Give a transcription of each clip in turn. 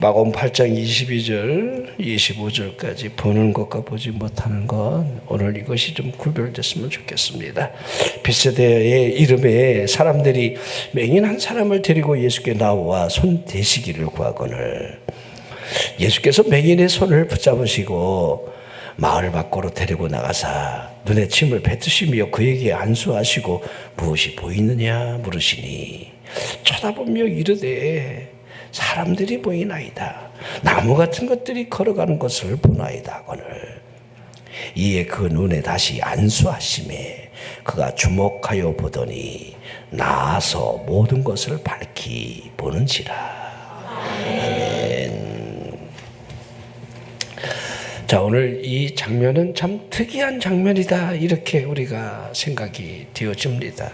마가복음 8장 22절, 25절까지 보는 것과 보지 못하는 것, 오늘 이것이 좀 구별됐으면 좋겠습니다. 벳세다의 이름에 사람들이 맹인 한 사람을 데리고 예수께 나와 손 대시기를 구하거늘 예수께서 맹인의 손을 붙잡으시고 마을 밖으로 데리고 나가사 눈에 침을 뱉으시며 그에게 안수하시고 무엇이 보이느냐 물으시니 쳐다보며 이르되 사람들이 보이나이다. 나무 같은 것들이 걸어가는 것을 보나이다 하거늘 이에 그 눈에 다시 안수하심에 그가 주목하여 보더니 나아서 모든 것을 밝히 보는지라. 아멘. 자, 오늘 이 장면은 참 특이한 장면이다, 이렇게 우리가 생각이 되어집니다.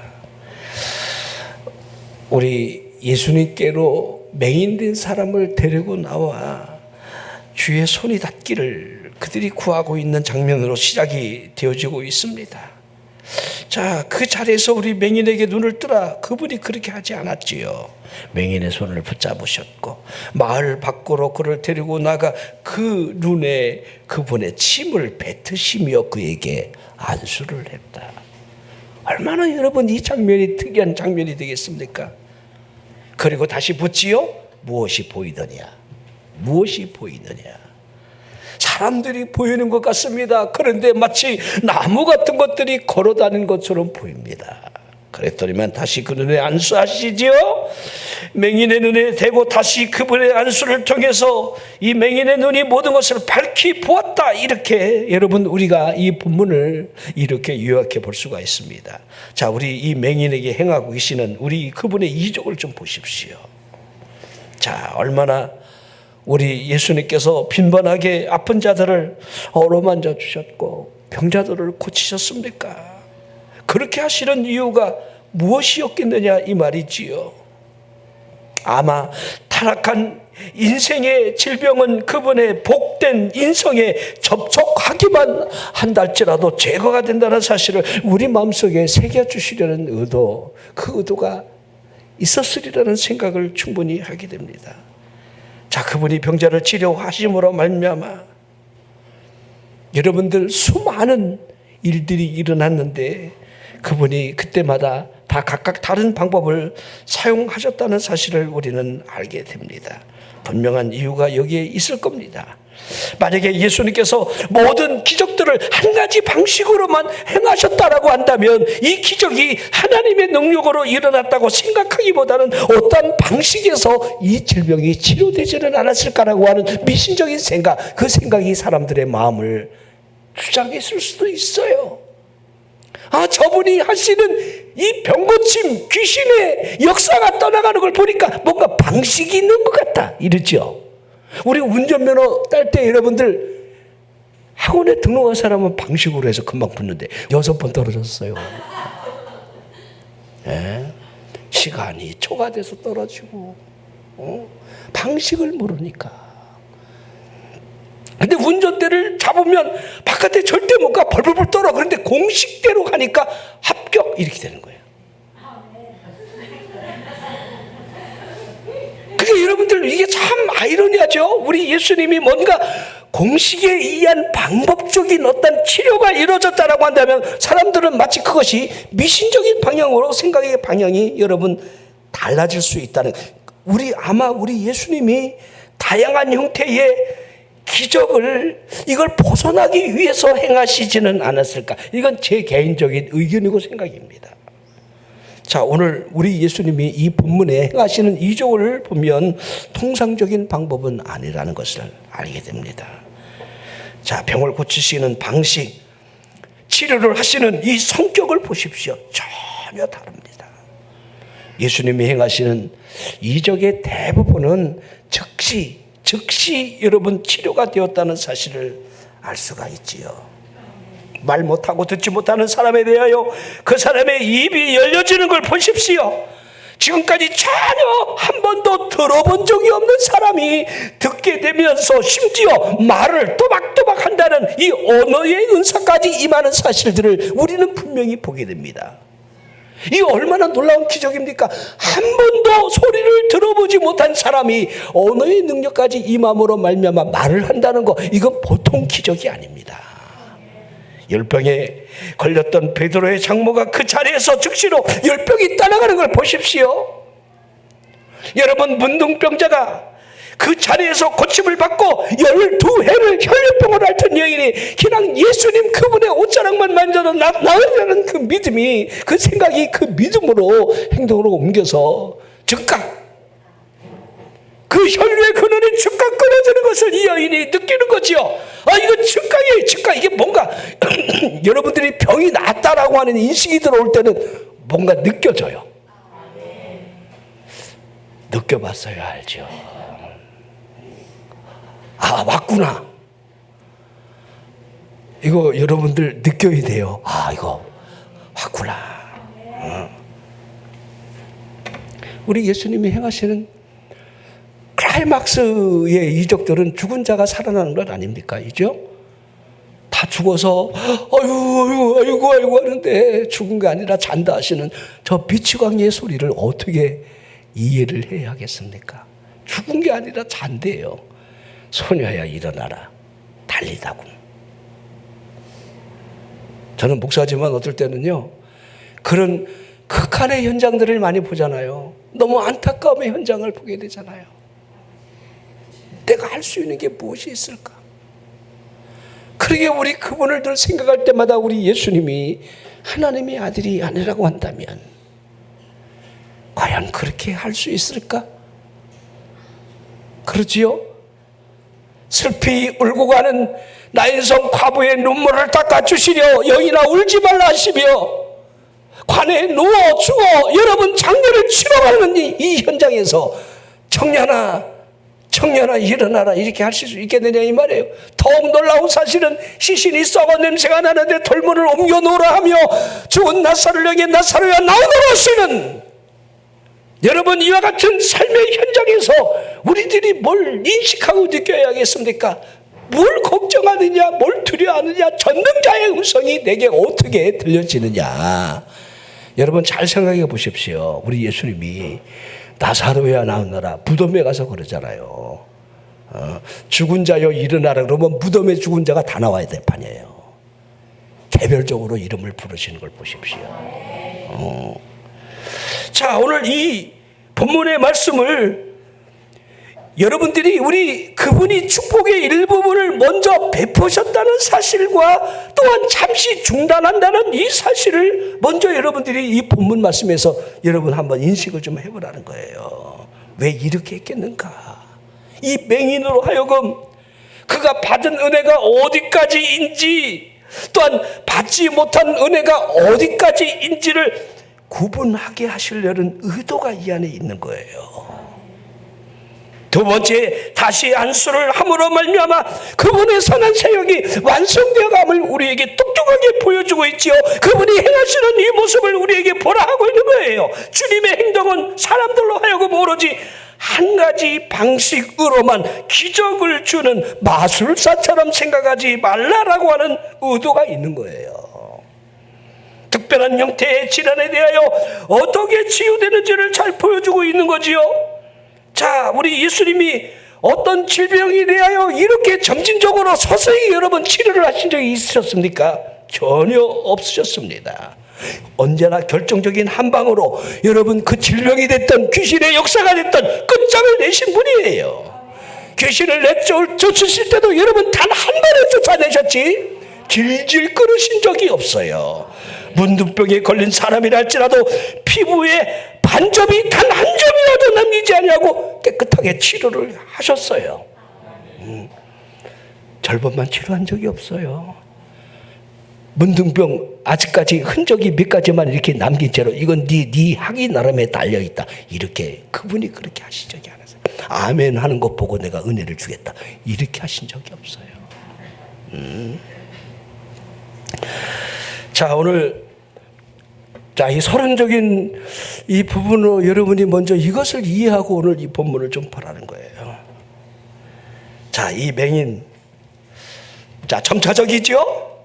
우리 예수님께로 맹인된 사람을 데리고 나와 주의 손이 닿기를 그들이 구하고 있는 장면으로 시작이 되어지고 있습니다. 자, 그 자리에서 우리 맹인에게 눈을 뜨라, 그분이 그렇게 하지 않았지요. 맹인의 손을 붙잡으셨고 마을 밖으로 그를 데리고 나가 그 눈에 그분의 침을 뱉으시며 그에게 안수를 했다. 얼마나 여러분 이 장면이 특이한 장면이 되겠습니까? 그리고 다시 묻지요. 무엇이 보이더냐? 무엇이 보이느냐? 사람들이 보이는 것 같습니다. 그런데 마치 나무 같은 것들이 걸어다니는 것처럼 보입니다. 그랬더니만 다시 그 눈에 안수하시지요. 맹인의 눈에 대고 다시 그분의 안수를 통해서 이 맹인의 눈이 모든 것을 밝히 보았다. 이렇게 여러분 우리가 이 본문을 이렇게 요약해 볼 수가 있습니다. 자, 우리 이 맹인에게 행하고 계시는 우리 그분의 이적을 좀 보십시오. 자, 얼마나 우리 예수님께서 빈번하게 아픈 자들을 어루만져 주셨고 병자들을 고치셨습니까? 그렇게 하시는 이유가 무엇이었겠느냐 이 말이지요. 아마 타락한 인생의 질병은 그분의 복된 인성에 접촉하기만 한달지라도 제거가 된다는 사실을 우리 마음속에 새겨주시려는 의도, 그 의도가 있었으리라는 생각을 충분히 하게 됩니다. 자, 그분이 병자를 치료하심으로 말미암아 여러분들 수많은 일들이 일어났는데 그분이 그때마다 다 각각 다른 방법을 사용하셨다는 사실을 우리는 알게 됩니다. 분명한 이유가 여기에 있을 겁니다. 만약에 예수님께서 모든 기적들을 한 가지 방식으로만 행하셨다라고 한다면 이 기적이 하나님의 능력으로 일어났다고 생각하기보다는 어떤 방식에서 이 질병이 치료되지는 않았을까라고 하는 미신적인 생각, 그 생각이 사람들의 마음을 주장했을 수도 있어요. 아, 저분이 하시는 이 병고침, 귀신의 역사가 떠나가는 걸 보니까 뭔가 방식이 있는 것 같다, 이러죠. 우리 운전면허 딸 때 여러분들 학원에 등록한 사람은 방식으로 해서 금방 붙는데 6번 떨어졌어요. 네? 시간이 초과돼서 떨어지고 방식을 모르니까. 근데 운전대를 잡으면 바깥에 절대 못 가, 벌벌벌 떨어. 그런데 공식대로 가니까 합격, 이렇게 되는 거예요. 그게 여러분들 이게 참 아이러니하죠. 우리 예수님이 뭔가 공식에 의한 방법적인 어떤 치료가 이루어졌다라고 한다면 사람들은 마치 그것이 미신적인 방향으로 생각의 방향이 여러분 달라질 수 있다는, 아마 우리 예수님이 다양한 형태의 기적을 이걸 벗어나기 위해서 행하시지는 않았을까? 이건 제 개인적인 의견이고 생각입니다. 자, 오늘 우리 예수님이 이 본문에 행하시는 이적을 보면 통상적인 방법은 아니라는 것을 알게 됩니다. 자, 병을 고치시는 방식, 치료를 하시는 이 성격을 보십시오. 전혀 다릅니다. 예수님이 행하시는 이적의 대부분은 즉시 여러분 치료가 되었다는 사실을 알 수가 있지요. 말 못하고 듣지 못하는 사람에 대하여 그 사람의 입이 열려지는 걸 보십시오. 지금까지 전혀 한 번도 들어본 적이 없는 사람이 듣게 되면서 심지어 말을 또박또박 한다는 이 언어의 은사까지 임하는 사실들을 우리는 분명히 보게 됩니다. 이 얼마나 놀라운 기적입니까? 한 번도 소리를 들어보지 못한 사람이 언어의 능력까지 임함으로 말미암아 말을 한다는 거, 이건 보통 기적이 아닙니다. 열병에 걸렸던 베드로의 장모가 그 자리에서 즉시로 열병이 떠나가는 걸 보십시오. 여러분, 문둥병자가 그 자리에서 고침을 받고 12해를 혈류병을 앓던 여인이 그냥 예수님 그분의 옷자락만 만져도 나으리라는 그 믿음이, 그 생각이 그 믿음으로 행동으로 옮겨서 즉각 그 혈류의 근원이 즉각 끊어지는 것을 이 여인이 느끼는 거지요. 아, 이거 즉각이에요. 즉각. 이게 뭔가 여러분들이 병이 낫다라고 하는 인식이 들어올 때는 뭔가 느껴져요. 느껴봤어야 알죠. 아, 왔구나. 이거 여러분들 느껴야 돼요. 아, 이거 왔구나. 우리 예수님이 행하시는 클라이막스의 이적들은 죽은 자가 살아나는 것 아닙니까? 이죠? 다 죽어서 아이고 하는데 죽은 게 아니라 잔다 하시는 저 비치광리의 소리를 어떻게 이해를 해야 하겠습니까? 죽은 게 아니라 잔대요. 소녀야 일어나라, 달리다군. 저는 목사지만 어떨 때는요, 그런 극한의 현장들을 많이 보잖아요. 너무 안타까움의 현장을 보게 되잖아요. 내가 할 수 있는 게 무엇이 있을까? 그러게 우리 그분을 늘 생각할 때마다 우리 예수님이 하나님의 아들이 아니라고 한다면 과연 그렇게 할 수 있을까? 그러지요? 슬피 울고 가는 나인성 과부의 눈물을 닦아주시려 여인아 울지 말라 하시며, 관에 누워 죽어 여러분 장례를 치러 가는 이 현장에서 청년아 일어나라 이렇게 하실 수 있겠느냐 이 말이에요. 더욱 놀라운 사실은 시신이 썩어 냄새가 나는데 돌문을 옮겨 놓으라 하며 죽은 나사로에게 나사로야 나오너라 하시는, 여러분, 이와 같은 삶의 현장에서 우리들이 뭘 인식하고 느껴야겠습니까? 뭘 걱정하느냐, 뭘 두려워하느냐, 전능자의 음성이 내게 어떻게 들려지느냐. 여러분 잘 생각해 보십시오. 우리 예수님이 나사로야 나오너라 무덤에 가서 그러잖아요. 죽은 자여 일어나라 그러면 무덤에 죽은 자가 다 나와야 될 판이에요. 개별적으로 이름을 부르시는 걸 보십시오. 자, 오늘 이 본문의 말씀을 여러분들이 우리 그분이 축복의 일부분을 먼저 베푸셨다는 사실과 또한 잠시 중단한다는 이 사실을 먼저 여러분들이 이 본문 말씀에서 여러분 한번 인식을 좀 해보라는 거예요. 왜 이렇게 했겠는가? 이 맹인으로 하여금 그가 받은 은혜가 어디까지인지, 또한 받지 못한 은혜가 어디까지인지를 구분하게 하시려는 의도가 이 안에 있는 거예요. 두 번째, 다시 안수를 함으로 말미암아 그분의 선한 사역이 완성되어감을 우리에게 똑똑하게 보여주고 있지요. 그분이 행하시는 이 모습을 우리에게 보라 하고 있는 거예요. 주님의 행동은 사람들로 하여금 오로지 한 가지 방식으로만 기적을 주는 마술사처럼 생각하지 말라라고 하는 의도가 있는 거예요. 특별한 형태의 질환에 대하여 어떻게 치유되는지를 잘 보여주고 있는 거지요. 자, 우리 예수님이 어떤 질병에 대하여 이렇게 점진적으로 서서히 여러분 치료를 하신 적이 있으셨습니까? 전혀 없으셨습니다. 언제나 결정적인 한 방으로 여러분 그 질병이 됐던, 귀신의 역사가 됐던 끝장을 내신 분이에요. 귀신을 내쫓으실 때도 여러분 단 한 번에 쫓아내셨지 질질 끌으신 적이 없어요. 문둥병에 걸린 사람이라 할지라도 피부에 반점이 단 한 점이라도 남기지 않냐고 깨끗하게 치료를 하셨어요. 절반만 치료한 적이 없어요. 문둥병 아직까지 흔적이 몇 가지만 이렇게 남긴 채로 이건 네 학이 나름에 달려있다, 이렇게 그분이 그렇게 하신 적이 않았어요. 아멘 하는 것 보고 내가 은혜를 주겠다, 이렇게 하신 적이 없어요. 자, 오늘 이 서론적인 이 부분으로 여러분이 먼저 이것을 이해하고 오늘 이 본문을 좀 보라는 거예요. 자, 이 맹인, 자, 점차적이죠?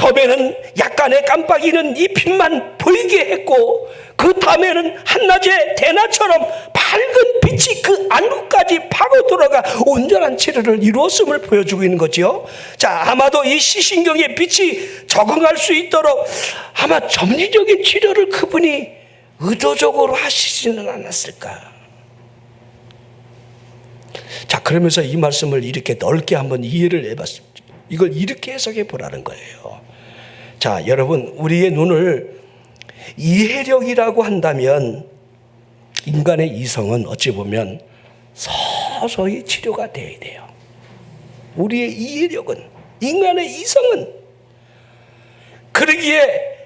처음에는 약간의 깜빡이는 이 빛만 보이게 했고, 그 다음에는 한낮의 대낮처럼 밝은 빛이 그 안구까지 파고 들어가 온전한 치료를 이루었음을 보여주고 있는 거죠. 자, 아마도 이 시신경의 빛이 적응할 수 있도록 아마 점진적인 치료를 그분이 의도적으로 하시지는 않았을까. 자, 그러면서 이 말씀을 이렇게 넓게 한번 이해를 해봤습니다. 이걸 이렇게 해석해 보라는 거예요. 자, 여러분, 우리의 눈을 이해력이라고 한다면 인간의 이성은 어찌 보면 서서히 치료가 돼야 돼요. 우리의 이해력은, 인간의 이성은. 그러기에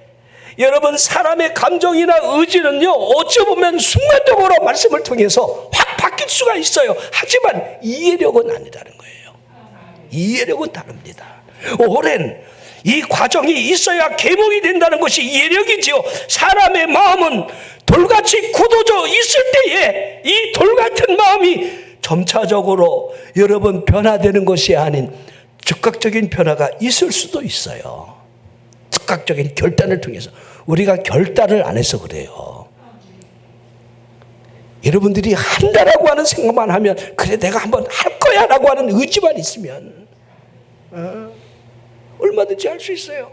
여러분, 사람의 감정이나 의지는요, 어찌 보면 순간적으로 말씀을 통해서 확 바뀔 수가 있어요. 하지만 이해력은 아니라는 거예요. 이해력은 다릅니다. 오랜 이 과정이 있어야 계몽이 된다는 것이 이해력이지요. 사람의 마음은 돌같이 굳어져 있을 때에 이 돌같은 마음이 점차적으로 여러분 변화되는 것이 아닌 즉각적인 변화가 있을 수도 있어요. 즉각적인 결단을 통해서. 우리가 결단을 안 해서 그래요. 여러분들이 한다라고 하는 생각만 하면, 그래 내가 한번 할 거야 라고 하는 의지만 있으면 얼마든지 할 수 있어요.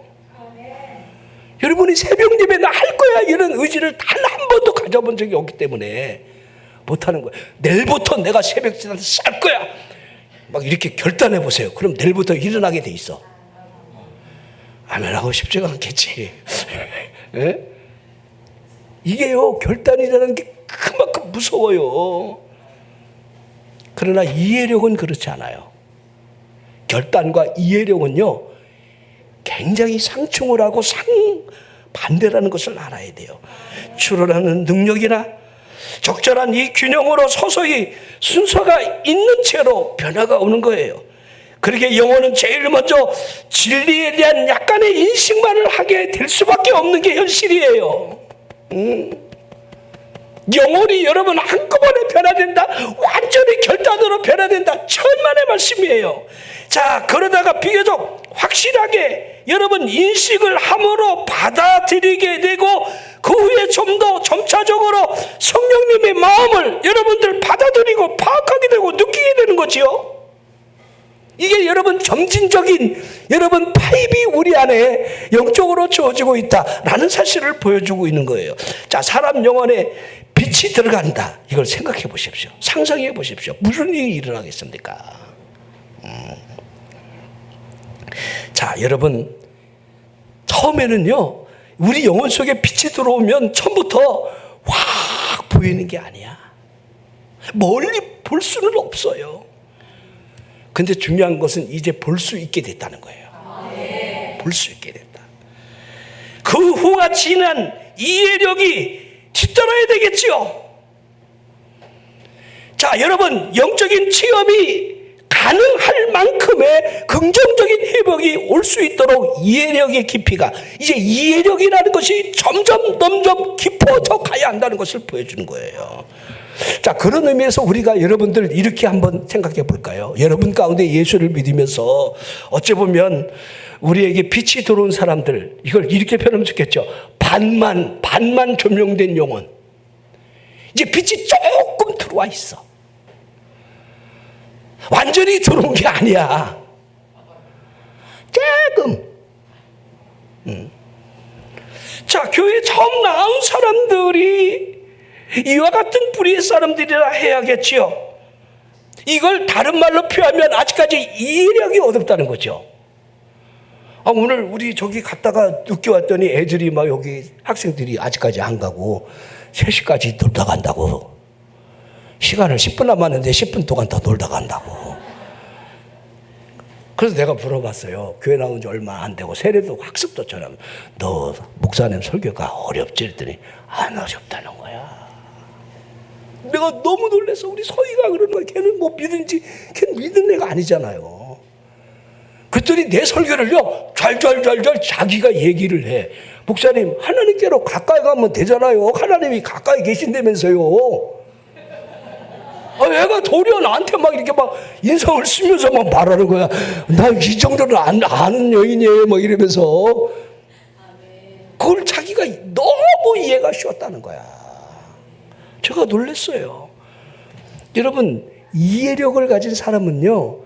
여러분이 새벽 예배 나 할 거야 이런 의지를 단 한 번도 가져본 적이 없기 때문에 못하는 거예요. 내일부터 내가 새벽 기도를 쌀 거야 막 이렇게 결단해 보세요. 그럼 내일부터 일어나게 돼 있어. 아멘하고 싶지가 않겠지. 예? 이게요, 결단이라는 게 그만큼 무서워요. 그러나 이해력은 그렇지 않아요. 결단과 이해력은요, 굉장히 상충을 하고 상반대라는 것을 알아야 돼요. 추론하는 능력이나 적절한 이 균형으로 서서히 순서가 있는 채로 변화가 오는 거예요. 그렇게 영혼은 제일 먼저 진리에 대한 약간의 인식만을 하게 될 수밖에 없는 게 현실이에요. 영혼이 여러분 한꺼번에 변화된다, 완전히 결단으로 변화된다, 천만의 말씀이에요. 자, 그러다가 비교적 확실하게 여러분 인식을 함으로 받아들이게 되고, 그 후에 좀 더 점차적으로 성령님의 마음을 여러분들 받아들이고 파악하게 되고 느끼게 되는 거지요. 이게 여러분 점진적인 여러분 파입이 우리 안에 영적으로 주어지고 있다라는 사실을 보여주고 있는 거예요. 자, 사람 영혼에 빛이 들어간다. 이걸 생각해 보십시오. 상상해 보십시오. 무슨 일이 일어나겠습니까? 자, 여러분, 처음에는요, 우리 영혼 속에 빛이 들어오면 처음부터 확 보이는 게 아니야. 멀리 볼 수는 없어요. 근데 중요한 것은 이제 볼 수 있게 됐다는 거예요. 볼 수 있게 됐다. 그 후가 지난 이해력이 뒤따라야 되겠지요. 자, 여러분, 영적인 체험이 가능할 만큼의 긍정적인 회복이 올 수 있도록 이해력의 깊이가, 이제 이해력이라는 것이 점점 깊어져 가야 한다는 것을 보여주는 거예요. 자, 그런 의미에서 우리가 여러분들 이렇게 한번 생각해 볼까요? 여러분 가운데 예수를 믿으면서 어찌 보면 우리에게 빛이 들어온 사람들, 이걸 이렇게 표현하면 좋겠죠. 반만 조명된 영혼. 이제 빛이 조금 들어와 있어. 완전히 들어온 게 아니야. 조금. 자, 교회 처음 나온 사람들이 이와 같은 뿌리의 사람들이라 해야겠지요. 이걸 다른 말로 표하면 아직까지 이해력이 어렵다는 거죠. 오늘 우리 저기 갔다가 늦게 왔더니 애들이 막 여기 학생들이 아직까지 안 가고 3시까지 놀다 간다고. 시간을 10분 남았는데 10분 동안 더 놀다 간다고. 그래서 내가 물어봤어요. 교회 나온 지 얼마 안 되고 세례도 학습도 처럼 너 목사님 설교가 어렵지? 그랬더니 안 어렵다는 거야. 내가 너무 놀라서 우리 서희가 그러는 거야. 걔는 뭐 믿은지, 걔는 믿은 애가 아니잖아요. 그랬더니 내 설교를요, 잘 자기가 얘기를 해. 목사님, 하나님께로 가까이 가면 되잖아요. 하나님이 가까이 계신다면서요. 애가 도리어 나한테 막 이렇게 막 인상을 쓰면서 막 말하는 거야. 나 이 정도는 아는 여인이에요. 막 이러면서. 그걸 자기가 너무 이해가 쉬웠다는 거야. 제가 놀랐어요. 여러분, 이해력을 가진 사람은요,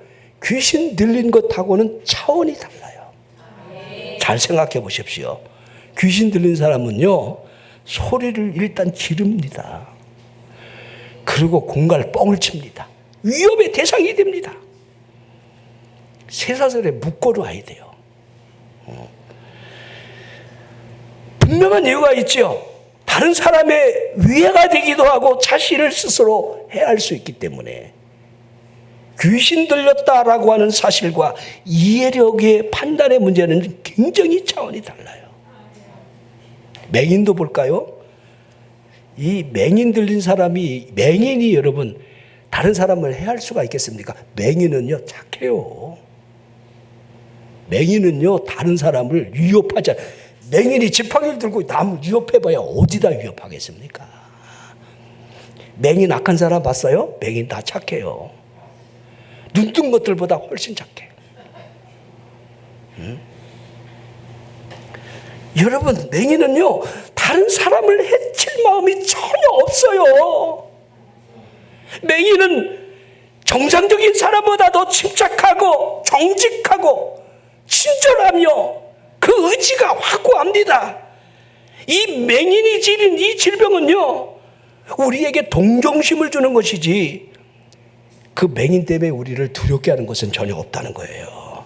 귀신 들린 것하고는 차원이 달라요. 잘 생각해 보십시오. 귀신 들린 사람은요, 소리를 일단 지릅니다. 그리고 공갈 뻥을 칩니다. 위협의 대상이 됩니다. 쇠사슬에 묶어놔야 돼요. 분명한 이유가 있죠. 다른 사람의 위해가 되기도 하고 자신을 스스로 해할 수 있기 때문에 귀신 들렸다라고 하는 사실과 이해력의 판단의 문제는 굉장히 차원이 달라요. 맹인도 볼까요? 이 맹인 들린 사람이, 맹인이 여러분 다른 사람을 해할 수가 있겠습니까? 맹인은요 착해요. 맹인은요 다른 사람을 위협하지 않아요. 맹인이 지팡이를 들고 나무 위협해봐야 어디다 위협하겠습니까? 맹인 악한 사람 봤어요? 맹인 다 착해요. 눈뜬 것들보다 훨씬 착해. 여러분, 맹인은요 다른 사람을 해칠 마음이 전혀 없어요. 맹인은 정상적인 사람보다 더 침착하고 정직하고 친절하며 그 의지가 확고합니다. 이 맹인이 지닌 이 질병은요 우리에게 동정심을 주는 것이지 그 맹인 때문에 우리를 두렵게 하는 것은 전혀 없다는 거예요.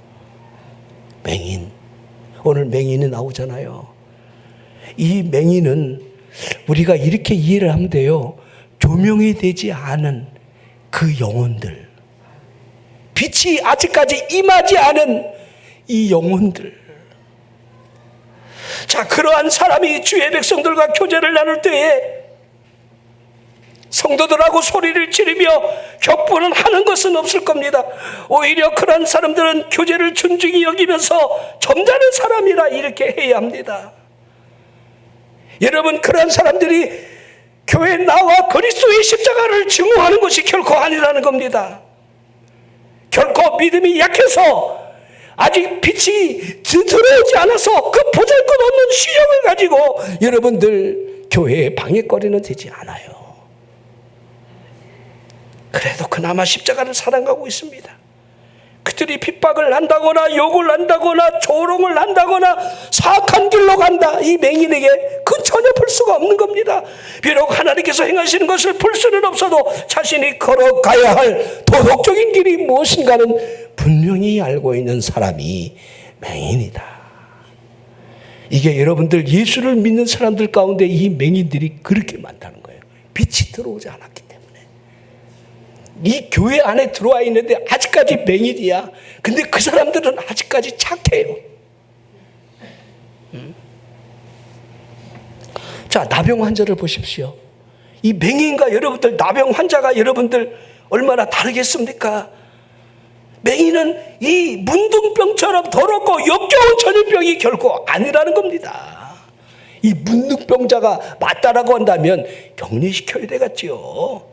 맹인, 오늘 맹인이 나오잖아요. 이 맹인은 우리가 이렇게 이해를 하면 돼요. 조명이 되지 않은 그 영혼들, 빛이 아직까지 임하지 않은 이 영혼들. 자, 그러한 사람이 주의 백성들과 교제를 나눌 때에 성도들하고 소리를 지르며 격분은 하는 것은 없을 겁니다. 오히려 그런 사람들은 교제를 존중히 여기면서 점잖은 사람이라 이렇게 해야 합니다. 여러분, 그런 사람들이 교회에 나와 그리스도의 십자가를 증오하는 것이 결코 아니라는 겁니다. 결코 믿음이 약해서 아직 빛이 들어오지 않아서 그 보잘것없는 시력을 가지고 여러분들 교회의 방해거리는 되지 않아요. 그래도 그나마 십자가를 사랑하고 있습니다. 그들이 핍박을 한다거나 욕을 한다거나 조롱을 한다거나 사악한 길로 간다, 이 맹인에게 그 전혀 볼 수가 없는 겁니다. 비록 하나님께서 행하시는 것을 볼 수는 없어도 자신이 걸어가야 할 도덕적인 길이 무엇인가는 분명히 알고 있는 사람이 맹인이다. 이게 여러분들 예수를 믿는 사람들 가운데 이 맹인들이 그렇게 많다는 거예요. 빛이 들어오지 않았기 때문에. 이 교회 안에 들어와 있는데 아직까지 맹인이야. 근데 그 사람들은 아직까지 착해요. 자, 나병 환자를 보십시오. 이 맹인과 여러분들, 나병 환자가 여러분들 얼마나 다르겠습니까? 맹인은 이 문둥병처럼 더럽고 역겨운 전염병이 결코 아니라는 겁니다. 이 문둥병자가 맞다라고 한다면 격리시켜야 되겠지요.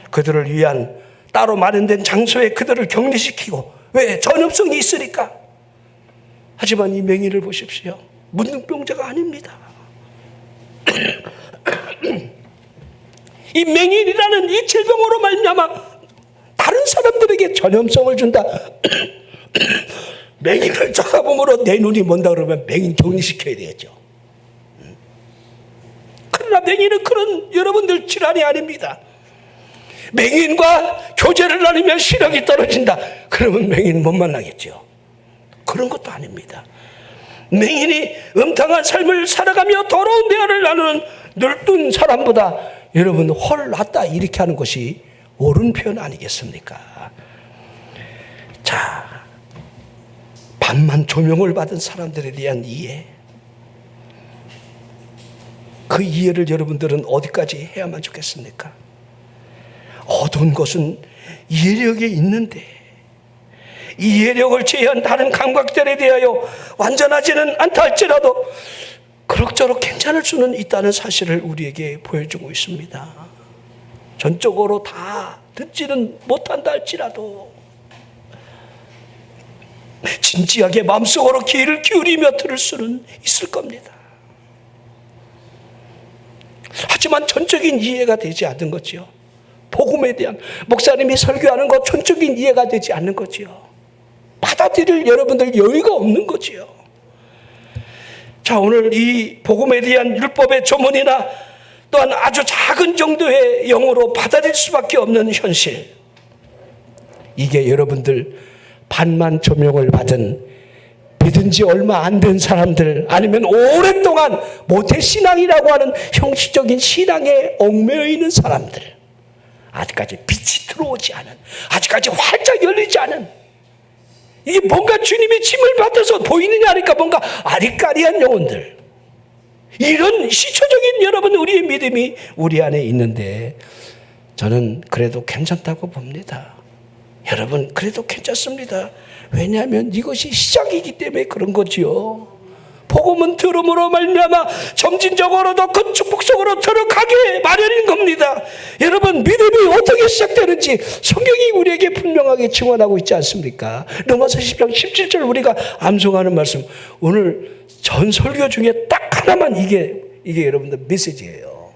그들을 위한 따로 마련된 장소에 그들을 격리시키고, 왜? 전염성이 있으니까. 하지만 이 맹인을 보십시오. 문둥병자가 아닙니다. 이 맹인이라는 이 질병으로 말미암아 다른 사람들에게 전염성을 준다. 맹인을 쳐다보므로 내 눈이 먼다 그러면 맹인 격리시켜야 되겠죠. 그러나 맹인은 그런 여러분들 질환이 아닙니다. 맹인과 교제를 나누면 시력이 떨어진다. 그러면 맹인 못 만나겠죠. 그런 것도 아닙니다. 맹인이 음탕한 삶을 살아가며 더러운 대화를 나누는 늙은 사람보다 여러분 훨 낫다 이렇게 하는 것이 옳은 표현 아니겠습니까? 자, 반만 조명을 받은 사람들에 대한 이해, 그 이해를 여러분들은 어디까지 해야만 좋겠습니까? 어두운 것은 이해력이 있는데 이해력을 제외한 다른 감각들에 대하여 완전하지는 않다 할지라도 그럭저럭 괜찮을 수는 있다는 사실을 우리에게 보여주고 있습니다. 전적으로 다 듣지는 못한다 할지라도 진지하게 마음속으로 귀를 기울이며 들을 수는 있을 겁니다. 하지만 전적인 이해가 되지 않는 거지요. 복음에 대한 목사님이 설교하는 것 전적인 이해가 되지 않는 거지요. 받아들일 여러분들 여유가 없는 거지요. 자, 오늘 이 복음에 대한 율법의 조문이나 또한 아주 작은 정도의 영어로 받아들일 수밖에 없는 현실, 이게 여러분들 반만 조명을 받은 믿은 지 얼마 안 된 사람들, 아니면 오랫동안 모태신앙이라고 하는 형식적인 신앙에 얽매여 있는 사람들, 아직까지 빛이 들어오지 않은, 아직까지 활짝 열리지 않은, 이게 뭔가 주님의 침을 받아서 보이느냐 하니까 뭔가 아리까리한 영혼들, 이런 시초적인 여러분 우리의 믿음이 우리 안에 있는데 저는 그래도 괜찮다고 봅니다. 여러분 그래도 괜찮습니다. 왜냐하면 이것이 시작이기 때문에 그런 거지요. 복음은 들음으로 말미암아 점진적으로도 그 축복 속으로 들어가게 마련인 겁니다. 여러분 믿음이 어떻게 시작되는지 성경이 우리에게 분명하게 증언하고 있지 않습니까? 로마서 10장 17절 우리가 암송하는 말씀, 오늘 전 설교 중에 딱 하나만 이게 여러분들 메시지예요.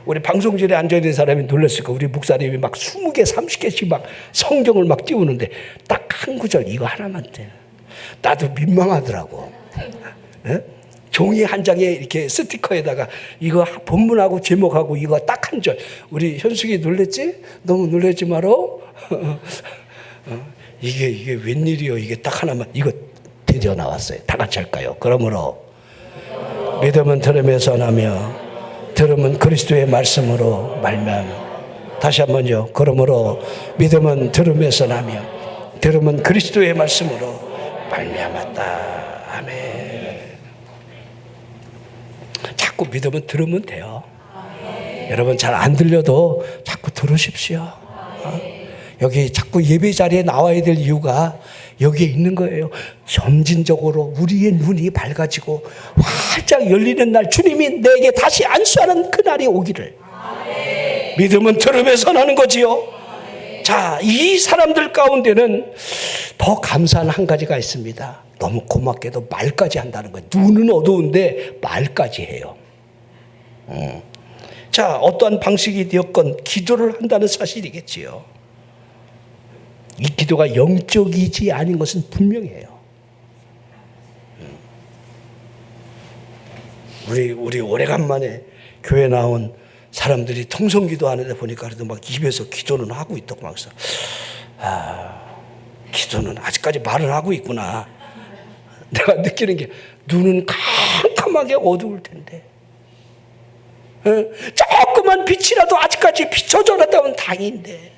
우리 방송실에 앉아있는 사람이 놀랐을 거예요. 우리 목사님이 막 20개 30개씩 막 성경을 막 띄우는데 딱 한 구절 이거 하나만 돼. 나도 민망하더라고. 네? 종이 한 장에 이렇게 스티커에다가 이거 본문하고 제목하고 이거 딱 한 절. 우리 현숙이 놀랬지? 너무 놀랬지 말어. 이게 웬일이요? 이게 딱 하나만 이거 드디어 나왔어요. 다 같이 할까요? 그러므로 믿음은 들음에서 나며 들음은 그리스도의 말씀으로 말미암아. 다시 한번요. 그러므로 믿음은 들음에서 나며 들음은 그리스도의 말씀으로 말미암았다. 아멘. 자꾸 믿으면 들으면 돼요. 여러분 잘 안 들려도 자꾸 들으십시오. 여기 자꾸 예배 자리에 나와야 될 이유가 여기에 있는 거예요. 점진적으로 우리의 눈이 밝아지고 활짝 열리는 날, 주님이 내게 다시 안수하는 그날이 오기를. 믿음은 들음에서 나는 거지요. 자, 이 사람들 가운데는 더 감사한 한 가지가 있습니다. 너무 고맙게도 말까지 한다는 거예요. 눈은 어두운데 말까지 해요. 자, 어떠한 방식이 되었건 기도를 한다는 사실이겠지요. 이 기도가 영적이지 아닌 것은 분명해요. 우리 오래간만에 교회 나온 사람들이 통성기도 하는데 보니까 그래도 막 입에서 기도는 하고 있다고 막 해서 기도는 아직까지 말을 하고 있구나. 내가 느끼는 게 눈은 캄캄하게 어두울 텐데 조그만 빛이라도 아직까지 비춰져놨다면 다행인데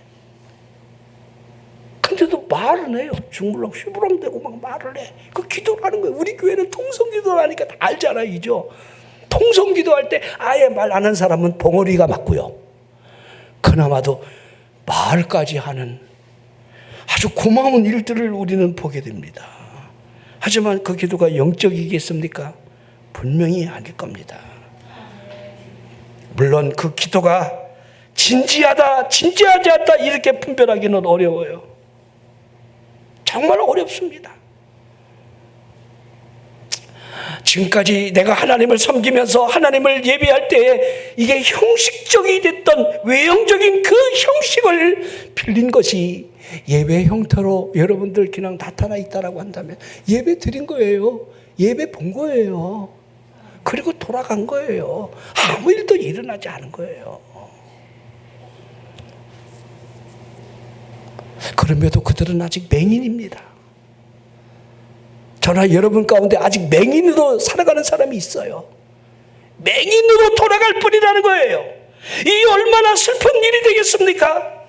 근데도 말은 해요. 중물렁 휘부렁대고 막 말을 해. 그 기도를 하는 거예요. 우리 교회는 통성기도를 하니까 다 알잖아요. 이죠? 통성기도 할 때 아예 말 안 하는 사람은 봉어리가 맞고요. 그나마도 말까지 하는 아주 고마운 일들을 우리는 보게 됩니다. 하지만 그 기도가 영적이겠습니까? 분명히 아닐 겁니다. 물론 그 기도가 진지하다, 진지하지 않다 이렇게 분별하기는 어려워요. 정말 어렵습니다. 지금까지 내가 하나님을 섬기면서 하나님을 예배할 때에 이게 형식적이 됐던 외형적인 그 형식을 빌린 것이 예배 형태로 여러분들 그냥 나타나 있다라고 한다면 예배 드린 거예요. 예배 본 거예요. 그리고 돌아간 거예요. 아무 일도 일어나지 않은 거예요. 그럼에도 그들은 아직 맹인입니다. 저나 여러분 가운데 아직 맹인으로 살아가는 사람이 있어요. 맹인으로 돌아갈 뿐이라는 거예요. 이 얼마나 슬픈 일이 되겠습니까?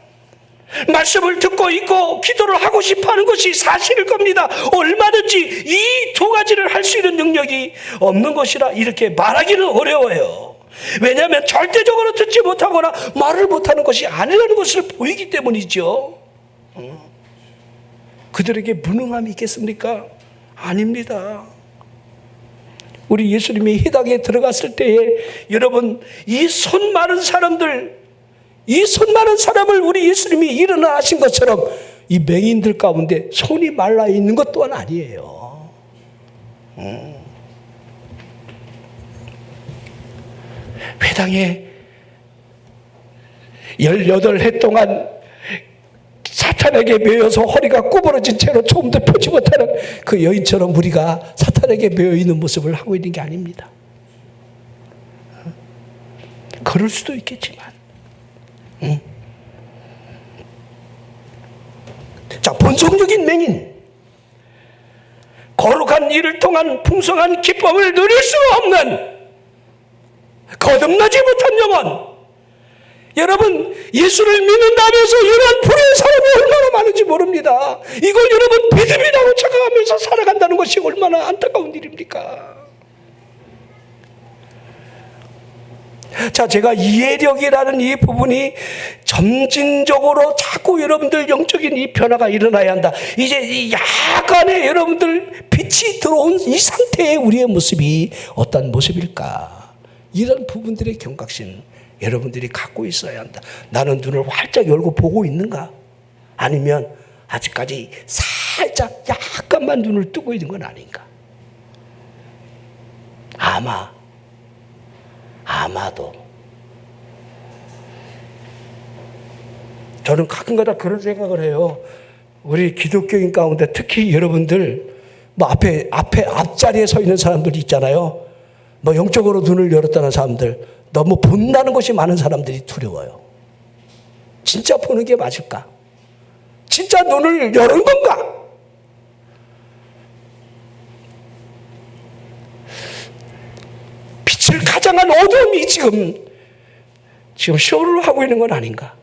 말씀을 듣고 있고 기도를 하고 싶어하는 것이 사실일 겁니다. 얼마든지 이 두 가지를 할 수 있는 능력이 없는 것이라 이렇게 말하기는 어려워요. 왜냐하면 절대적으로 듣지 못하거나 말을 못하는 것이 아니라는 것을 보이기 때문이죠. 그들에게 무능함이 있겠습니까? 아닙니다. 우리 예수님이 이 땅에 들어갔을 때에 여러분 이 손 많은 사람들 이 손 많은 사람을 우리 예수님이 일어나 하신 것처럼 이 맹인들 가운데 손이 말라 있는 것 또한 아니에요. 회당에 18해 동안 사탄에게 매여서 허리가 구부러진 채로 조금도 펴지 못하는 그 여인처럼 우리가 사탄에게 매여 있는 모습을 하고 있는 게 아닙니다. 그럴 수도 있겠지만, 자, 본성적인 맹인, 거룩한 일을 통한 풍성한 기쁨을 누릴 수 없는 거듭나지 못한 영혼. 여러분, 예수를 믿는다면서 이러한 불의의 사람이 얼마나 많은지 모릅니다. 이걸 여러분 믿음이라고 착각하면서 살아간다는 것이 얼마나 안타까운 일입니까? 자, 제가 이해력이라는 이 부분이 점진적으로 자꾸 여러분들 영적인 이 변화가 일어나야 한다. 이제 이 약간의 여러분들 빛이 들어온 이 상태의 우리의 모습이 어떤 모습일까? 이런 부분들의 경각심 여러분들이 갖고 있어야 한다. 나는 눈을 활짝 열고 보고 있는가? 아니면 아직까지 살짝 약간만 눈을 뜨고 있는 건 아닌가? 아마도 저는 가끔가다 그런 생각을 해요. 우리 기독교인 가운데 특히 여러분들 뭐 앞자리에 서 있는 사람들 있잖아요. 뭐 영적으로 눈을 열었다는 사람들, 너무 본다는 것이 많은 사람들이 두려워요. 진짜 보는 게 맞을까? 진짜 눈을 여는 건가? 빛을 가장한 어둠이 지금 쇼를 하고 있는 건 아닌가?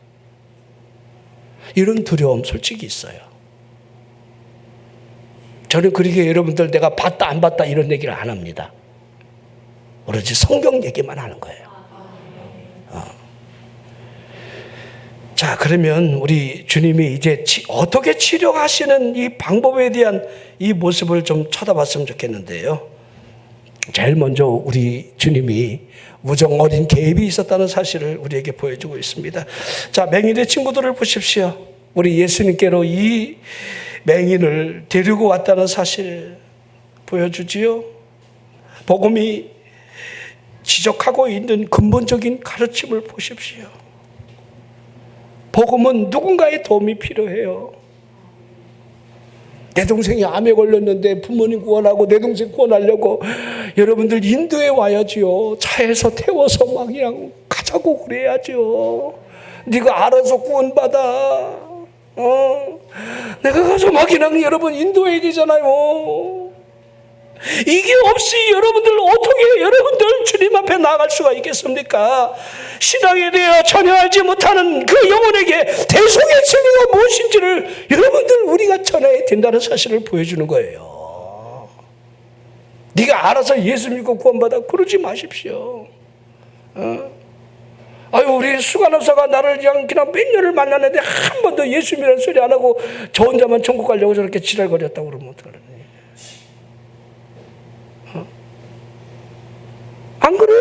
이런 두려움 솔직히 있어요. 저는 그렇게 여러분들 내가 봤다 안 봤다 이런 얘기를 안 합니다. 오로지 성경 얘기만 하는 거예요. 자, 그러면 우리 주님이 이제 어떻게 치료하시는 이 방법에 대한 이 모습을 좀 쳐다봤으면 좋겠는데요. 제일 먼저 우리 주님이 무정 어린 계획이 있었다는 사실을 우리에게 보여주고 있습니다. 자, 맹인의 친구들을 보십시오. 우리 예수님께로 이 맹인을 데리고 왔다는 사실 보여주지요. 복음이 지적하고 있는 근본적인 가르침을 보십시오. 복음은 누군가의 도움이 필요해요. 내 동생이 암에 걸렸는데 부모님 구원하고 내 동생 구원하려고 여러분들 인도에 와야지요. 차에서 태워서 막 그냥 가자고 그래야죠. 네가 알아서 구원받아. 내가 가서 막 그냥 여러분 인도해야 되잖아요. 이게 없이 여러분들 어떻게 여러분들 주님 앞에 나아갈 수가 있겠습니까? 신앙에 대해 전혀 알지 못하는 그 영혼에게 대속의 진리가 무엇인지를 여러분들 우리가 전해야 된다는 사실을 보여주는 거예요. 네가 알아서 예수 믿고 구원받아 그러지 마십시오. 우리 수간호사가 나를 그냥 몇 년을 만났는데 한 번도 예수 믿는 소리 안 하고 저 혼자만 천국 가려고 저렇게 지랄거렸다고 그러면 어떡하려니? 안 그래요?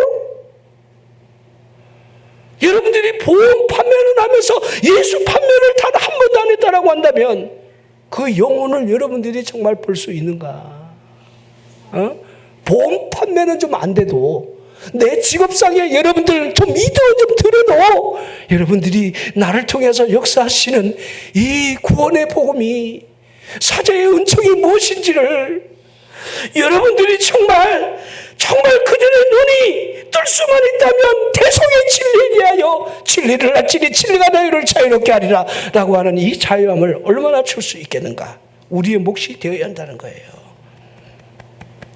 여러분들이 보험 판매를 하면서 예수 판매를 단 한 번도 안 했다라고 한다면 그 영혼을 여러분들이 정말 볼 수 있는가? 보험 판매는 좀 안 돼도 내 직업상에 여러분들 좀 믿어 좀 들어도 여러분들이 나를 통해서 역사하시는 이 구원의 복음이 사자의 은총이 무엇인지를 여러분들이 정말 그들의 눈이 뜰 수만 있다면 대속의 진리에 대하여 진리를 알지니 진리가 너희를 자유롭게 하리라 라고 하는 이 자유함을 얼마나 줄 수 있겠는가? 우리의 몫이 되어야 한다는 거예요.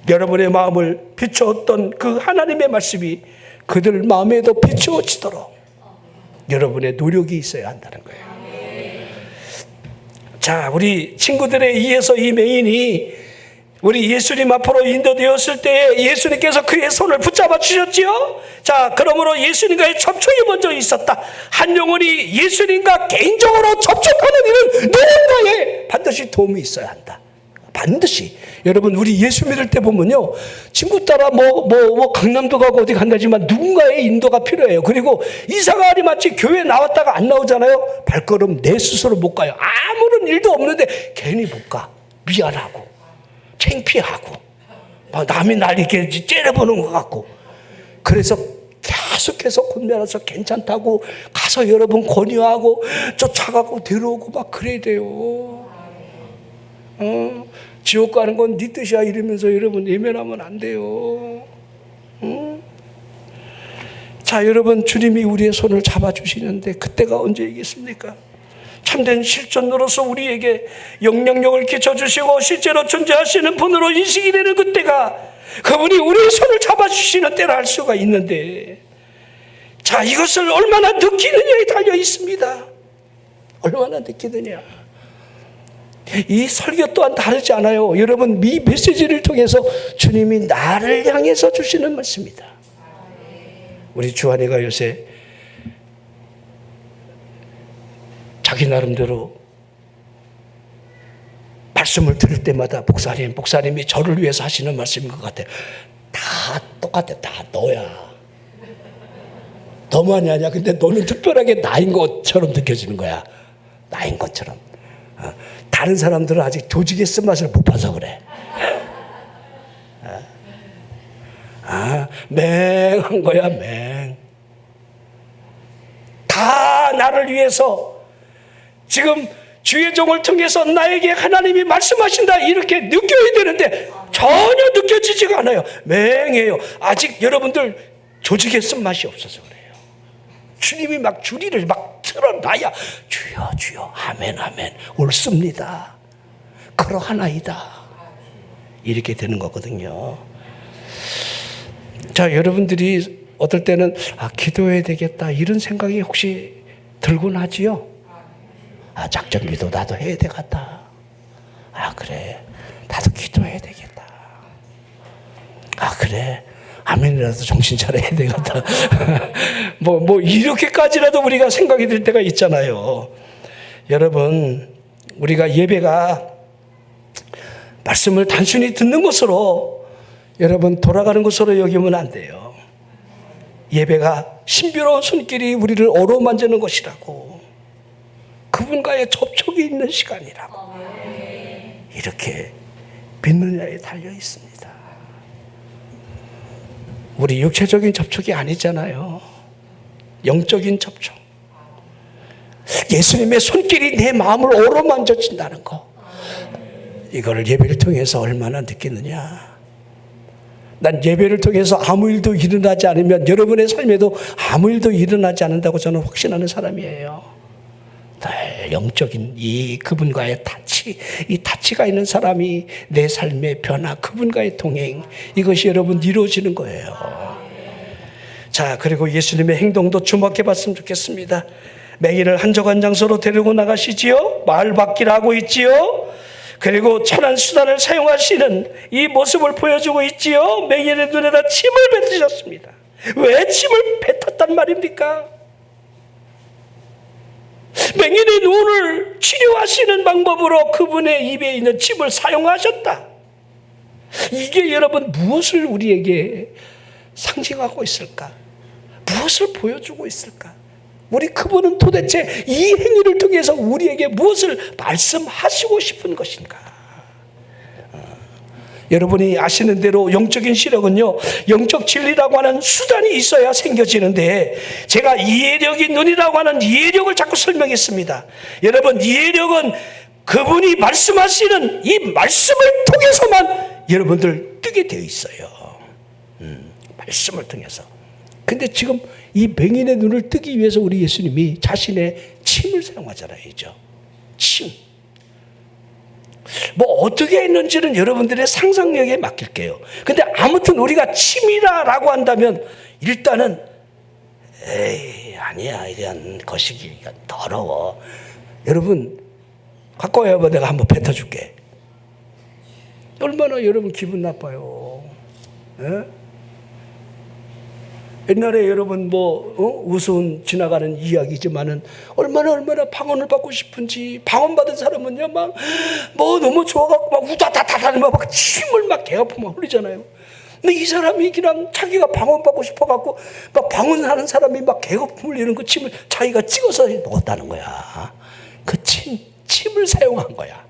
여러분의 마음을 비추었던 그 하나님의 말씀이 그들 마음에도 비추어지도록 여러분의 노력이 있어야 한다는 거예요. 자, 우리 친구들에 의해서 이 맹인이 우리 예수님 앞으로 인도되었을 때에 예수님께서 그의 손을 붙잡아 주셨지요. 자, 그러므로 예수님과의 접촉이 먼저 있었다. 한 영혼이 예수님과 개인적으로 접촉하는 일은 누군가에 반드시 도움이 있어야 한다. 반드시 여러분 우리 예수 믿을 때 보면요 친구 따라 강남도 가고 어디 간다지만 누군가의 인도가 필요해요. 그리고 이사가리 마치 교회 나왔다가 안 나오잖아요. 발걸음 내 스스로 못 가요. 아무런 일도 없는데 괜히 못 가. 미안하고 창피하고 막 남이 날 이렇게 째려보는 것 같고. 그래서 계속해서 권면해서 괜찮다고 가서 여러분 권유하고 쫓아가고 데려오고 막 그래야 돼요. 지옥 가는 건 네 뜻이야 이러면서 여러분 예면하면 안 돼요. 자, 여러분 주님이 우리의 손을 잡아주시는데 그때가 언제이겠습니까? 참된 실존으로서 우리에게 영향력을 끼쳐주시고 실제로 존재하시는 분으로 인식이 되는 그때가 그분이 우리의 손을 잡아주시는 때라 할 수가 있는데, 자, 이것을 얼마나 느끼느냐에 달려 있습니다. 얼마나 느끼느냐. 이 설교 또한 다르지 않아요. 여러분 이 메시지를 통해서 주님이 나를 향해서 주시는 말씀입니다. 우리 주한이가 요새 자기 나름대로 말씀을 들을 때마다 목사님이 저를 위해서 하시는 말씀인 것 같아요. 다 똑같아. 다 너야. 너만이 아니야. 근데 너는 특별하게 나인 것처럼 느껴지는 거야. 나인 것처럼. 다른 사람들은 아직 조직의 쓴맛을 못 봐서 그래. 맹한 거야, 맹. 다 나를 위해서 지금 주의 종을 통해서 나에게 하나님이 말씀하신다 이렇게 느껴야 되는데 전혀 느껴지지가 않아요. 맹해요. 아직 여러분들 조직의 쓴맛이 없어서 그래요. 주님이 막 주리를 막 틀어놔야 주여 주여 아멘 아멘 옳습니다. 그러하나이다. 이렇게 되는 거거든요. 자, 여러분들이 어떨 때는 기도해야 되겠다 이런 생각이 혹시 들곤 하지요? 작전 기도 나도 해야 되겠다. 그래 나도 기도해야 되겠다. 그래 아멘이라도 정신 차려야 되겠다. 뭐 이렇게까지라도 우리가 생각이 들 때가 있잖아요. 여러분 우리가 예배가 말씀을 단순히 듣는 것으로 여러분 돌아가는 것으로 여기면 안 돼요. 예배가 신비로운 손길이 우리를 어루만지는 것이라고, 그분과의 접촉이 있는 시간이라고 이렇게 믿느냐에 달려 있습니다. 우리 육체적인 접촉이 아니잖아요. 영적인 접촉. 예수님의 손길이 내 마음을 어루만져진다는 거, 이거를 예배를 통해서 얼마나 느끼느냐. 난 예배를 통해서 아무 일도 일어나지 않으면 여러분의 삶에도 아무 일도 일어나지 않는다고 저는 확신하는 사람이에요. 영적인 이 그분과의 타치, 이 타치가 있는 사람이 내 삶의 변화, 그분과의 동행, 이것이 여러분 이루어지는 거예요. 자, 그리고 예수님의 행동도 주목해 봤으면 좋겠습니다. 맹인을 한적한 장소로 데리고 나가시지요. 말 바퀴를 하고 있지요. 그리고 천한 수단을 사용하시는 이 모습을 보여주고 있지요. 맹인의 눈에다 침을 뱉으셨습니다. 왜 침을 뱉었단 말입니까? 맹인의 눈을 치료하시는 방법으로 그분의 입에 있는 침을 사용하셨다. 이게 여러분 무엇을 우리에게 상징하고 있을까? 무엇을 보여주고 있을까? 우리 그분은 도대체 이 행위를 통해서 우리에게 무엇을 말씀하시고 싶은 것인가? 여러분이 아시는 대로 영적인 시력은요, 영적 진리라고 하는 수단이 있어야 생겨지는데, 제가 이해력이 눈이라고 하는 이해력을 자꾸 설명했습니다. 여러분, 이해력은 그분이 말씀하시는 이 말씀을 통해서만 여러분들 뜨게 되어 있어요. 말씀을 통해서. 근데 지금 이 맹인의 눈을 뜨기 위해서 우리 예수님이 자신의 침을 사용하잖아요. 침. 뭐 어떻게 했는지는 여러분들의 상상력에 맡길게요. 근데 아무튼 우리가 침이라고 한다면 일단은 아니야, 이건 거시기, 이건 더러워. 여러분 갖고 와봐, 내가 한번 뱉어줄게. 얼마나 여러분 기분 나빠요. 에? 옛날에 여러분 우스운 지나가는 이야기지만은 얼마나 방언을 받고 싶은지, 방언 받은 사람은요 막 너무 좋아갖고 막 우다다다다 막 침을 막 개아프면 흘리잖아요. 근데 이 사람이 그냥 자기가 방언 받고 싶어갖고 막 방언하는 사람이 막 개거품 흘리는 그 침을 자기가 찍어서 먹었다는 거야. 그 침을 사용한 거야.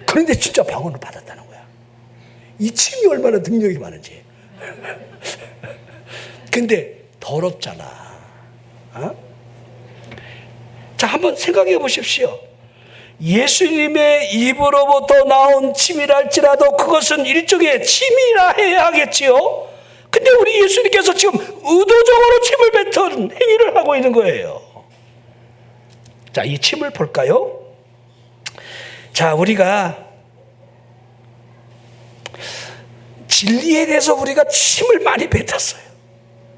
그런데 진짜 방언을 받았다는 거야. 이 침이 얼마나 능력이 많은지. 근데 더럽잖아. 자, 한번 생각해 보십시오. 예수님의 입으로부터 나온 침이라 할지라도 그것은 일종의 침이라 해야 하겠지요. 근데 우리 예수님께서 지금 의도적으로 침을 뱉은 행위를 하고 있는 거예요. 자, 이 침을 볼까요? 자, 우리가 진리에 대해서 우리가 침을 많이 뱉었어요.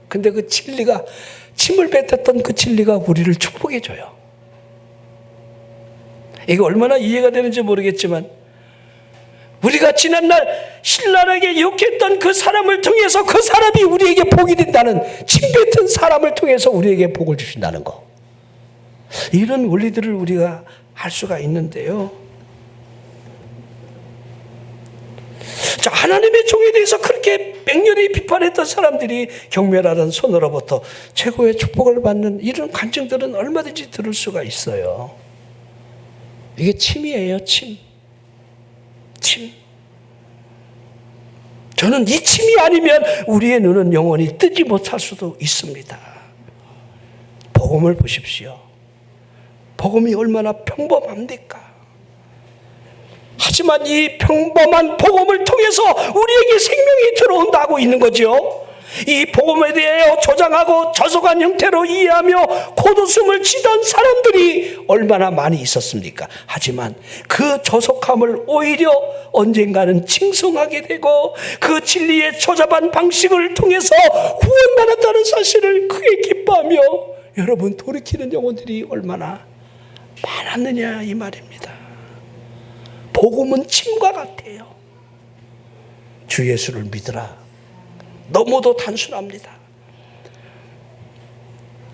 근데 그 침을 뱉었던 그 진리가 우리를 축복해 줘요. 이게 얼마나 이해가 되는지 모르겠지만, 우리가 지난날 신랄하게 욕했던 그 사람을 통해서 그 사람이 우리에게 복이 된다는, 침 뱉은 사람을 통해서 우리에게 복을 주신다는 거. 이런 원리들을 우리가 알 수가 있는데요. 자, 하나님의 종에 대해서 그렇게 맹렬히 비판했던 사람들이 경멸하던 손으로부터 최고의 축복을 받는 이런 간증들은 얼마든지 들을 수가 있어요. 이게 침이에요, 침. 저는 이 침이 아니면 우리의 눈은 영원히 뜨지 못할 수도 있습니다. 복음을 보십시오. 복음이 얼마나 평범합니까? 하지만 이 평범한 복음을 통해서 우리에게 생명이 들어온다고 있는 거죠. 이 복음에 대하여 조장하고 저속한 형태로 이해하며 코웃음을 치던 사람들이 얼마나 많이 있었습니까? 하지만 그 저속함을 오히려 언젠가는 칭송하게 되고 그 진리의 조잡한 방식을 통해서 구원받았다는 사실을 크게 기뻐하며 여러분 돌이키는 영혼들이 얼마나 많았느냐 이 말입니다. 복음은 침과 같아요. 주 예수를 믿으라. 너무도 단순합니다.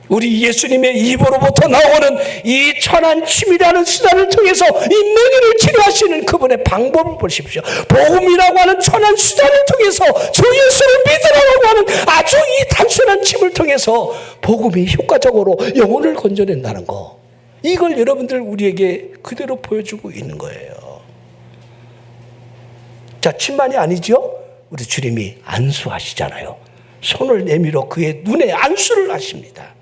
우리 예수님의 입으로부터 나오는 이 천한 침이라는 수단을 통해서 이 맹인을 치료하시는 그분의 방법을 보십시오. 복음이라고 하는 천한 수단을 통해서 주 예수를 믿으라고 하는 아주 이 단순한 침을 통해서 복음이 효과적으로 영혼을 건져낸다는 거. 이걸 여러분들 우리에게 그대로 보여주고 있는 거예요. 자, 침만이 아니죠? 우리 주님이 안수하시잖아요. 손을 내밀어 그의 눈에 안수를 하십니다.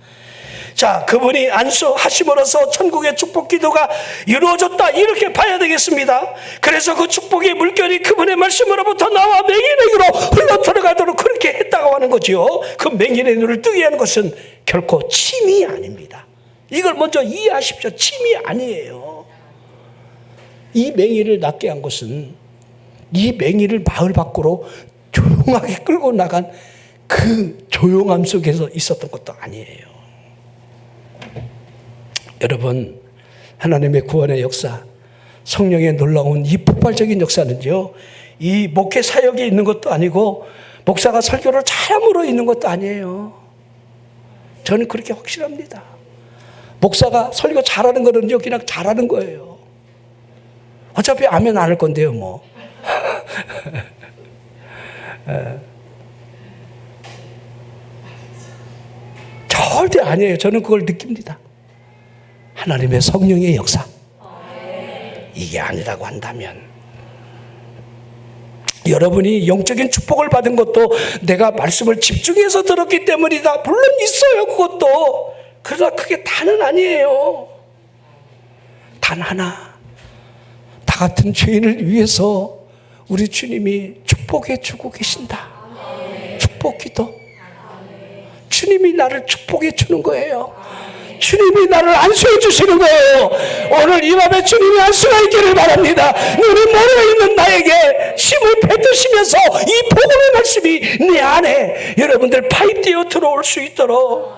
자, 그분이 안수하심으로써 천국의 축복 기도가 이루어졌다 이렇게 봐야 되겠습니다. 그래서 그 축복의 물결이 그분의 말씀으로부터 나와 맹인에게로 흘러 들어가도록 그렇게 했다고 하는 거죠. 그 맹인의 눈을 뜨게 하는 것은 결코 침이 아닙니다. 이걸 먼저 이해하십시오. 침이 아니에요. 이 맹인을 낫게 한 것은 이 맹인을 마을 밖으로 조용하게 끌고 나간 그 조용함 속에서 있었던 것도 아니에요. 여러분, 하나님의 구원의 역사, 성령의 놀라운 이 폭발적인 역사는요, 이 목회 사역에 있는 것도 아니고 목사가 설교를 잘함으로 있는 것도 아니에요. 저는 그렇게 확실합니다. 목사가 설교 잘하는 거는요, 그냥 잘하는 거예요. 어차피 아멘 안 할 건데요, 뭐. 절대 아니에요. 저는 그걸 느낍니다. 하나님의 성령의 역사, 이게 아니라고 한다면 여러분이 영적인 축복을 받은 것도 내가 말씀을 집중해서 들었기 때문이다. 물론 있어요, 그것도. 그러나 그게 다는 아니에요. 단 하나, 나 같은 죄인을 위해서 우리 주님이 축복해 주고 계신다. 축복 기도. 주님이 나를 축복해 주는 거예요. 주님이 나를 안수해 주시는 거예요. 오늘 이 밤에 주님이 안수가 있기를 바랍니다. 눈이 멀어있는 나에게 힘을 뱉으시면서 이 복음의 말씀이 내 안에 여러분들 파입되어 들어올 수 있도록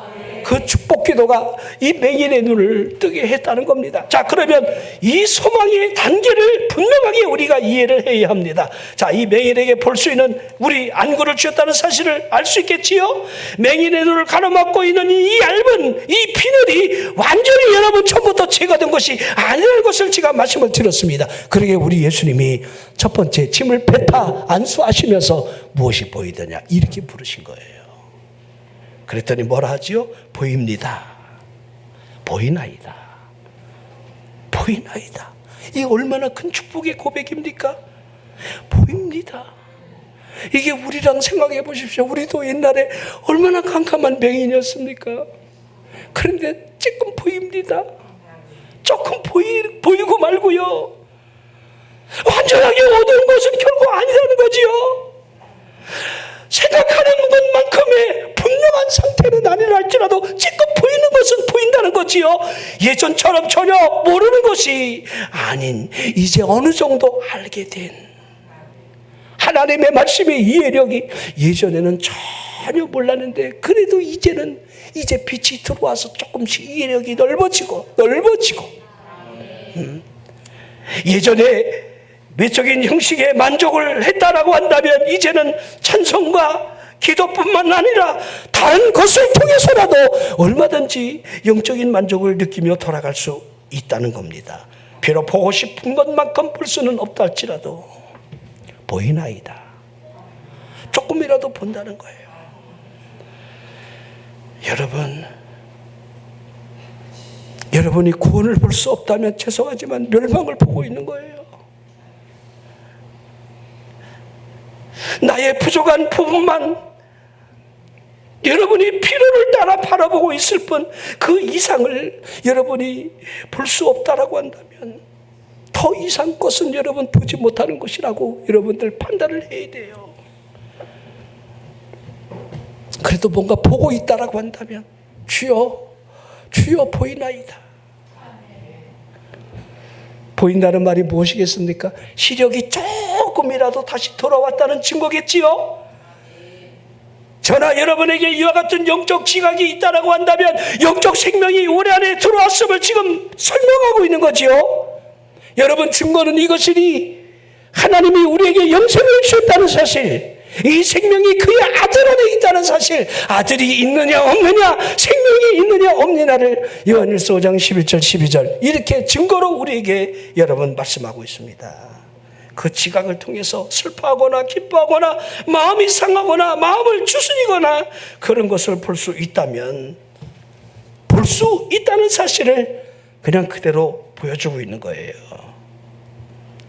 그 축복 기도가 이 맹인의 눈을 뜨게 했다는 겁니다. 자, 그러면 이 소망의 단계를 분명하게 우리가 이해를 해야 합니다. 자, 이 맹인에게 볼 수 있는 우리 안구를 주었다는 사실을 알 수 있겠지요? 맹인의 눈을 가로막고 있는 이 얇은 이 비늘이 완전히 여러분 처음부터 제거된 것이 아니라는 것을 제가 말씀을 드렸습니다. 그러게 우리 예수님이 첫 번째 짐을 뱉어 안수하시면서 무엇이 보이더냐 이렇게 부르신 거예요. 그랬더니 뭐라 하지요? 보입니다. 보이나이다. 보이나이다. 이게 얼마나 큰 축복의 고백입니까? 보입니다. 이게 우리랑 생각해 보십시오. 우리도 옛날에 얼마나 캄캄한 맹인이었습니까? 그런데 조금 보입니다. 조금 보이고 말고요. 완전하게 어두운 것은 결코 아니라는 거지요. 생각하는 것만큼의 분명한 상태는 아니라 할지라도 지금 보이는 것은 보인다는 거지요. 예전처럼 전혀 모르는 것이 아닌 이제 어느 정도 알게 된 하나님의 말씀의 이해력이 예전에는 전혀 몰랐는데 그래도 이제는 이제 빛이 들어와서 조금씩 이해력이 넓어지고 예전에 외적인 형식에 만족을 했다라고 한다면 이제는 찬송과 기도뿐만 아니라 다른 것을 통해서라도 얼마든지 영적인 만족을 느끼며 돌아갈 수 있다는 겁니다. 비록 보고 싶은 것만큼 볼 수는 없다 할지라도 보이나이다. 조금이라도 본다는 거예요. 여러분이 구원을 볼 수 없다면 죄송하지만 멸망을 보고 있는 거예요. 나의 부족한 부분만 여러분이 필요를 따라 바라보고 있을 뿐 그 이상을 여러분이 볼 수 없다라고 한다면 더 이상 것은 여러분 보지 못하는 것이라고 여러분들 판단을 해야 돼요. 그래도 뭔가 보고 있다라고 한다면 주여 보이나이다. 보인다는 말이 무엇이겠습니까? 시력이 조금이라도 다시 돌아왔다는 증거겠지요. 저나 여러분에게 이와 같은 영적 지각이 있다라고 한다면 영적 생명이 우리 안에 들어왔음을 지금 설명하고 있는 거지요. 여러분 증거는 이것이니 하나님이 우리에게 영생을 주셨다는 사실, 이 생명이 그의 아들 안에 있다는 사실, 아들이 있느냐 없느냐, 생명이 있느냐 없느냐를 요한일서 5장 11절 12절 이렇게 증거로 우리에게 여러분 말씀하고 있습니다. 그 지각을 통해서 슬퍼하거나 기뻐하거나 마음이 상하거나 마음을 추스리거나 그런 것을 볼 수 있다면 볼 수 있다는 사실을 그냥 그대로 보여주고 있는 거예요.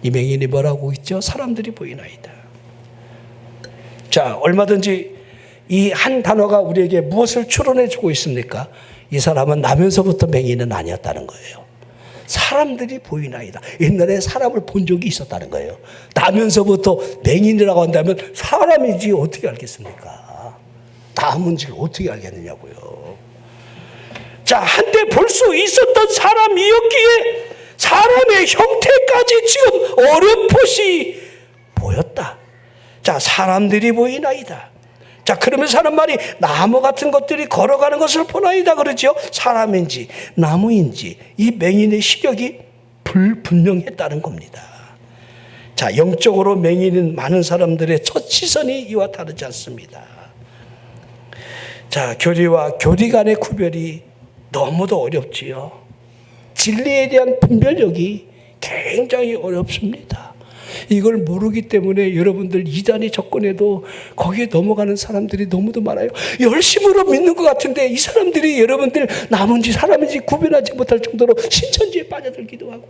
이 맹인이 뭐라고 있죠? 사람들이 보이나이다. 자, 얼마든지 이 한 단어가 우리에게 무엇을 추론해 주고 있습니까? 이 사람은 나면서부터 맹인은 아니었다는 거예요. 사람들이 보이나이다. 옛날에 사람을 본 적이 있었다는 거예요. 나면서부터 맹인이라고 한다면 사람인지 어떻게 알겠습니까? 나무인지를 어떻게 알겠느냐고요. 자, 한때 볼 수 있었던 사람이었기에 사람의 형태까지 지금 어렴풋이 보였다. 자, 사람들이 보이나이다. 자, 그러면서 하는 말이 나무 같은 것들이 걸어가는 것을 보나이다 그러죠. 사람인지 나무인지 이 맹인의 시력이 불분명했다는 겁니다. 자, 영적으로 맹인은 많은 사람들의 첫 시선이 이와 다르지 않습니다. 자, 교리와 교리 간의 구별이 너무도 어렵지요. 진리에 대한 분별력이 굉장히 어렵습니다. 이걸 모르기 때문에 여러분들 이단에 접근해도 거기에 넘어가는 사람들이 너무도 많아요. 열심으로 믿는 것 같은데 이 사람들이 여러분들 남은지 사람인지 구별하지 못할 정도로 신천지에 빠져들기도 하고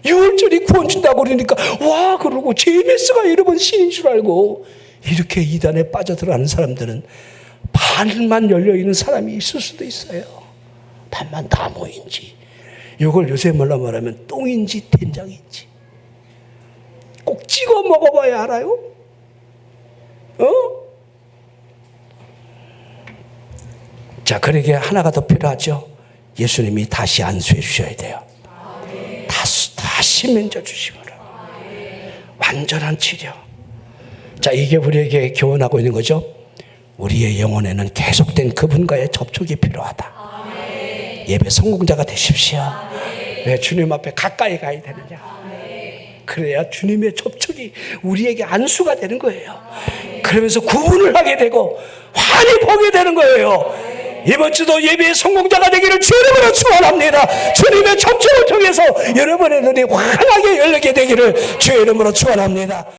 6월절이 구원 준다고 그러니까 와 그러고 JMS가 여러분 신인 줄 알고 이렇게 이단에 빠져들어가는 사람들은 반만 열려있는 사람이 있을 수도 있어요. 반만 나무인지 이걸 요새 뭐라 말하면 똥인지 된장인지 꼭 찍어 먹어봐야 알아요. 자, 그러게 하나가 더 필요하죠. 예수님이 다시 안수해 주셔야 돼요. 다시 만져 주시므로 완전한 치료. 자, 이게 우리에게 교훈하고 있는 거죠. 우리의 영혼에는 계속된 그분과의 접촉이 필요하다. 예배 성공자가 되십시오. 왜 주님 앞에 가까이 가야 되느냐? 그래야 주님의 접촉이 우리에게 안수가 되는 거예요. 그러면서 구분을 하게 되고 환히 보게 되는 거예요. 이번 주도 예배의 성공자가 되기를 주 이름으로 축원합니다. 주님의 접촉을 통해서 여러분의 눈이 환하게 열리게 되기를 주 이름으로 축원합니다.